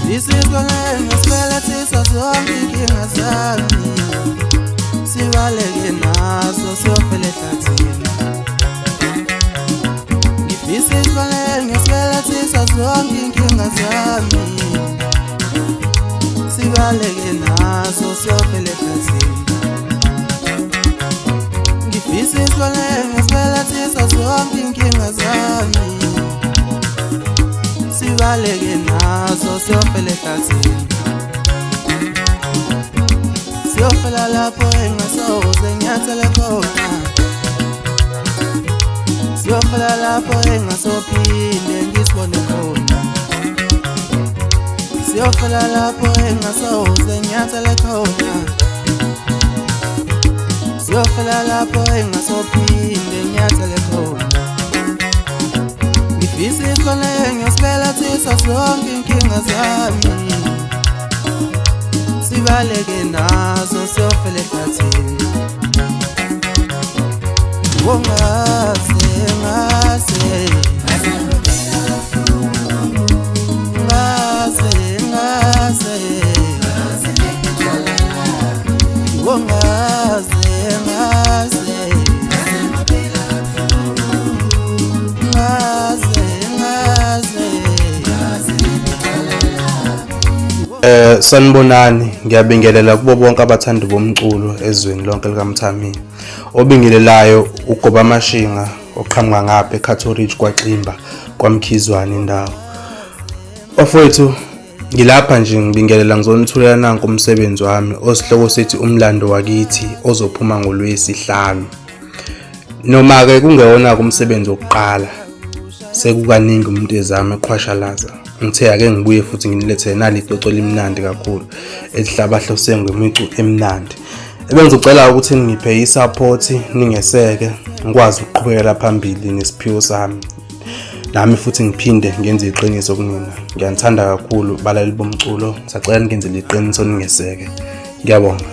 Isizwe ngesibelethisa zonke inkinga zami, sibaleke nazo siyofela ehlathini. Isizwe ngesibelethisa zonke inkinga zami, sibaleke nazo siyofela ehlathini. Isizwe ngesibelethisa zonke inkinga zami, sibaleke nazo siyofela ehlathini. Siyofela lapho engasoze nyathele khona, siyofela lapho engasophinde ngisibone khona, siyofela lapho engasoze nyathele khona, siyofela lapho engasophinde nyathele khona. Isizwe ngesibelethisa zonke inkinga zami, sibaleke nazo siyofela ehlathini. Ngase ngase Sanibonani, ngiyabingelela kubo bonke abathandi bomculo ezweni lonke likaMthamini. Obingelelayo uGoba Mashinga oqhamuka ngapha eCathoridge kwaXimba kwaMkhizwane indawo. Bafowethu, ngilapha nje ngibingelela ngizonithulela nanku umsebenzi wami osihloko sithi umlando wakithi ozophuma ngoLwesihlanu. Noma ke kungewona umsebenzi wokuqala, sekukaningi umuntu ezama eqhwashalaza. Ngithe ake ngibuye futhi nginilethe nalixoxo limnandi kakhulu elihlabahlose ngemicu emnandi. Ebengizocela ukuthi ningiphe isupport, ningeseke ngikwazi ukuqhubekela phambili nesiphiwo sami. Nami futhi ngiphinde ngenze iqiniso kunina. Ngiyanithanda kakhulu balaleli bomculo. Ngisacela ningenze iqiniso ningeseke. Ngiyabonga.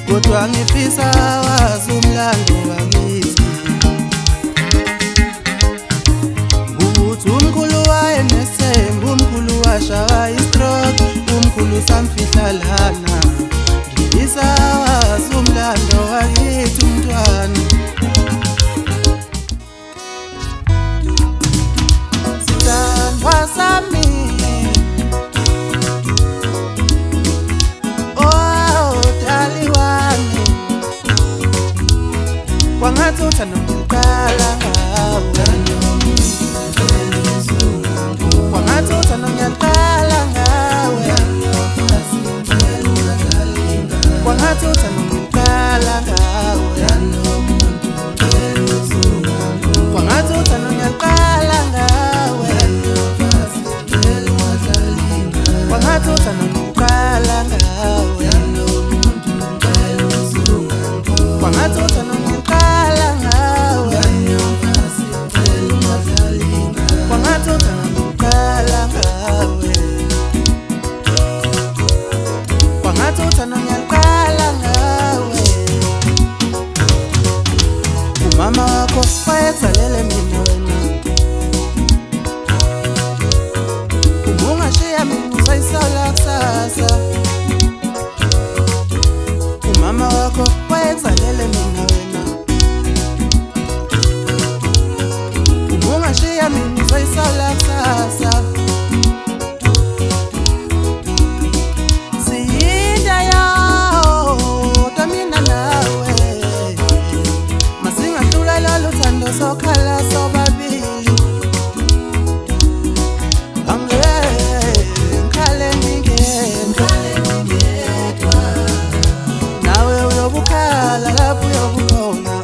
Kodwa ngifisa wazi umlando wakithi, ukuthi umkhulu wayenesembu, umkhulu washaya istroke, umkhulu samfihla lana. Ngifisa wazi umlando wakithi mntwana, sithandwa sami. Kwangathi uthando ngiyaqala ngawe, kwangathi uthando ngiyaqala ngawe, kwangathi uthando ngiyaqala ngawe, kwangathi uthando ngiyaqala ngawe, kwangathi uthando ngiyaqala ngawe, kwangathi uthando ngiyaqala sekusalele mina wena ungashiya mina uzoyisola kusasa siyinda yodwa mina nawe masingahlula lolu thando sokhala sobabili ngikhale ngingedwa nawe uyobukhala lapho uyobukhona